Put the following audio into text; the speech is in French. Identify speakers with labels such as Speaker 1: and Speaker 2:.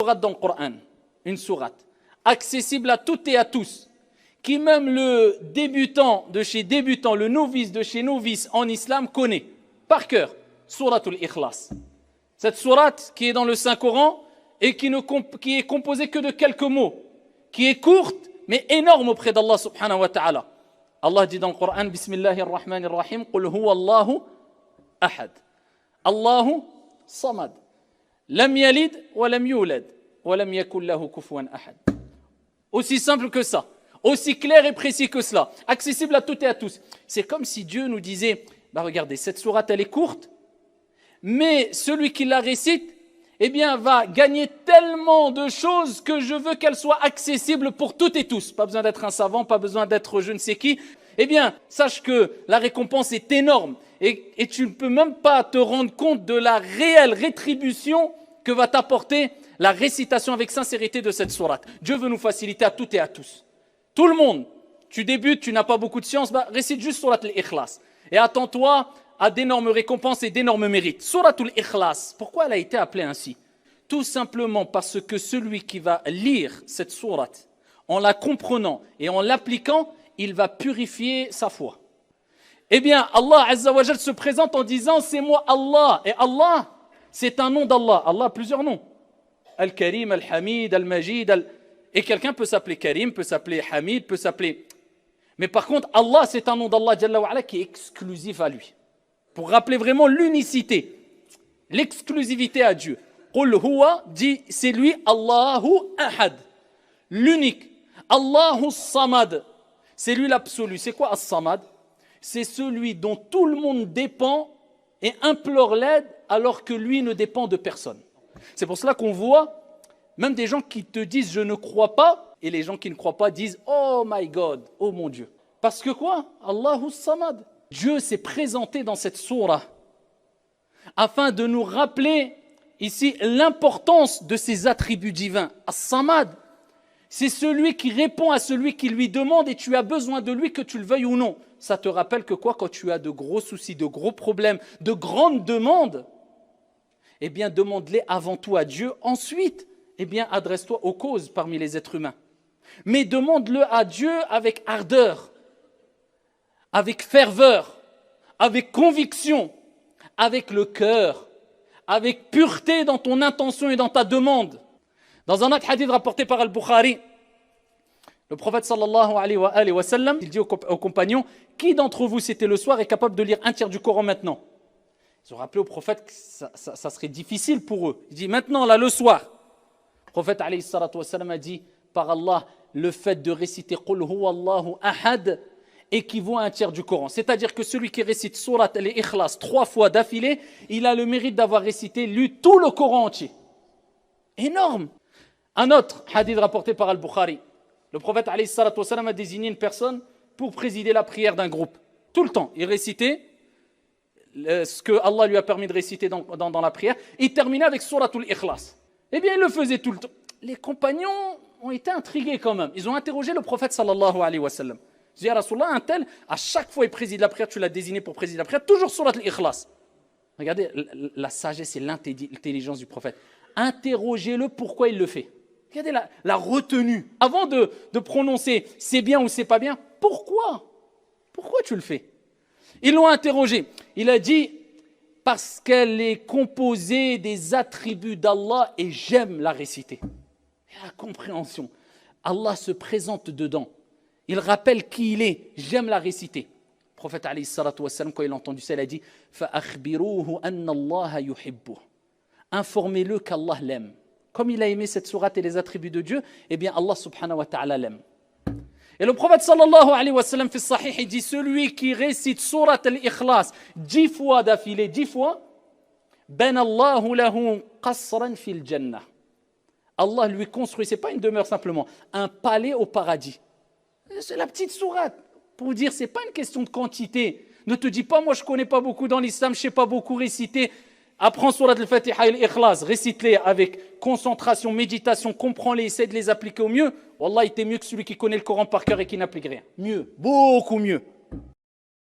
Speaker 1: sourate dans le Coran, une sourate, accessible à toutes et à tous, qui même le débutant de chez débutant, le novice de chez novice en islam connaît, par cœur, Souratul Ikhlas. Cette sourate qui est dans le Saint-Coran et qui est composée que de quelques mots, qui est courte mais énorme auprès d'Allah subhanahu wa ta'ala. Allah dit dans le Coran, Bismillahir Rahmanir Rahim, Qul huwa Allahu ahad. Allahu samad. Lam yalid wa lam yulad wa lam yakul lahu kufuwan ahad. Aussi simple que ça, aussi clair et précis que cela, accessible à toutes et à tous. C'est comme si Dieu nous disait, regardez, cette sourate elle est courte, mais celui qui la récite, eh bien, va gagner tellement de choses que je veux qu'elle soit accessible pour toutes et tous. Pas besoin d'être un savant, pas besoin d'être je ne sais qui. Eh bien, sache que la récompense est énorme et tu ne peux même pas te rendre compte de la réelle rétribution que va t'apporter la récitation avec sincérité de cette sourate. Dieu veut nous faciliter à toutes et à tous. Tout le monde, tu débutes, tu n'as pas beaucoup de science, récite juste sourate al-Ikhlas. Et attends-toi à d'énormes récompenses et d'énormes mérites. Souratul Ikhlas, pourquoi elle a été appelée ainsi? Tout simplement parce que celui qui va lire cette sourate, en la comprenant et en l'appliquant, il va purifier sa foi. Eh bien, Allah Azza wa Jal se présente en disant, c'est moi Allah. Et Allah, c'est un nom d'Allah. Allah a plusieurs noms. Al-Karim, Al-Hamid, Al-Majid. Et quelqu'un peut s'appeler Karim, peut s'appeler Hamid, peut s'appeler... Mais par contre, Allah, c'est un nom d'Allah Jalla wa Ala qui est exclusif à lui. Pour rappeler vraiment l'unicité, l'exclusivité à Dieu. Qul huwa dit, c'est lui Allahu ahad, l'unique. Allahu samad, c'est lui l'absolu. C'est quoi as-samad? C'est celui dont tout le monde dépend et implore l'aide alors que lui ne dépend de personne. C'est pour cela qu'on voit même des gens qui te disent je ne crois pas et les gens qui ne croient pas disent oh my God, oh mon Dieu. Parce que quoi? Allahu samad. Dieu s'est présenté dans cette sourate afin de nous rappeler ici l'importance de ses attributs divins. As-Samad, c'est celui qui répond à celui qui lui demande et tu as besoin de lui que tu le veuilles ou non. Ça te rappelle que quoi? Quand tu as de gros soucis, de gros problèmes, de grandes demandes, eh bien demande-les avant tout à Dieu. Ensuite, eh bien adresse-toi aux causes parmi les êtres humains. Mais demande-le à Dieu avec ardeur, avec ferveur, avec conviction, avec le cœur, avec pureté dans ton intention et dans ta demande. Dans un autre hadith rapporté par Al-Bukhari, le prophète sallallahu alayhi wa sallam, il dit aux compagnons, qui d'entre vous c'était le soir est capable de lire un tiers du Coran maintenant? Ils ont rappelé au prophète que ça serait difficile pour eux. Il dit maintenant là le soir. Le prophète alayhi salatu wa sallam a dit, par Allah, le fait de réciter Qul huwa Allahu ahad équivaut à un tiers du Coran. C'est-à-dire que celui qui récite Surat al-Ikhlas 3 fois d'affilée, il a le mérite d'avoir récité, lu tout le Coran entier. Énorme. Un autre hadith rapporté par Al-Bukhari. Le prophète alayhi salatu wa sallam a désigné une personne pour présider la prière d'un groupe. Tout le temps, il récitait ce que Allah lui a permis de réciter dans la prière. Il terminait avec Suratul Ikhlas. Eh bien, il le faisait tout le temps. Les compagnons ont été intrigués quand même. Ils ont interrogé le prophète sallallahu alayhi wa sallam. Ils disent, Rasulallah, un tel, à chaque fois il préside la prière, tu l'as désigné pour présider la prière, toujours Surat al-Ikhlas. Regardez la sagesse et l'intelligence du prophète. Interrogez-le pourquoi il le fait. Regardez la retenue. Avant de prononcer c'est bien ou c'est pas bien, pourquoi? Pourquoi tu le fais? Ils l'ont interrogé. Il a dit parce qu'elle est composée des attributs d'Allah et j'aime la réciter. Et la compréhension. Allah se présente dedans. Il rappelle qui il est. J'aime la réciter. Le prophète alayhi salatu wa sallam, quand il a entendu ça, il a dit فَأَخْبِرُوهُ أَنَّ اللَّهَ يُحِبُّهُ. Informez-le qu'Allah l'aime. Comme il a aimé cette sourate et les attributs de Dieu, eh bien Allah subhanahu wa ta'ala l'aime. Et le prophète sallallahu alayhi wa sallam fi sahih, il dit celui qui récite surat al-Ikhlas 10 fois d'affilée, 10 fois, ben Allahu lahu qasran fil jannah. Allah lui construit, c'est pas une demeure simplement, un palais au paradis. C'est la petite sourate pour dire c'est pas une question de quantité. Ne te dis pas moi je connais pas beaucoup dans l'islam, je sais pas beaucoup réciter. Apprends surat al-Fatiha et l'Ikhlas, récite-les avec concentration, méditation, comprends-les, essaie de les appliquer au mieux. Wallah, il était mieux que celui qui connaît le Coran par cœur et qui n'applique rien. Mieux, beaucoup mieux.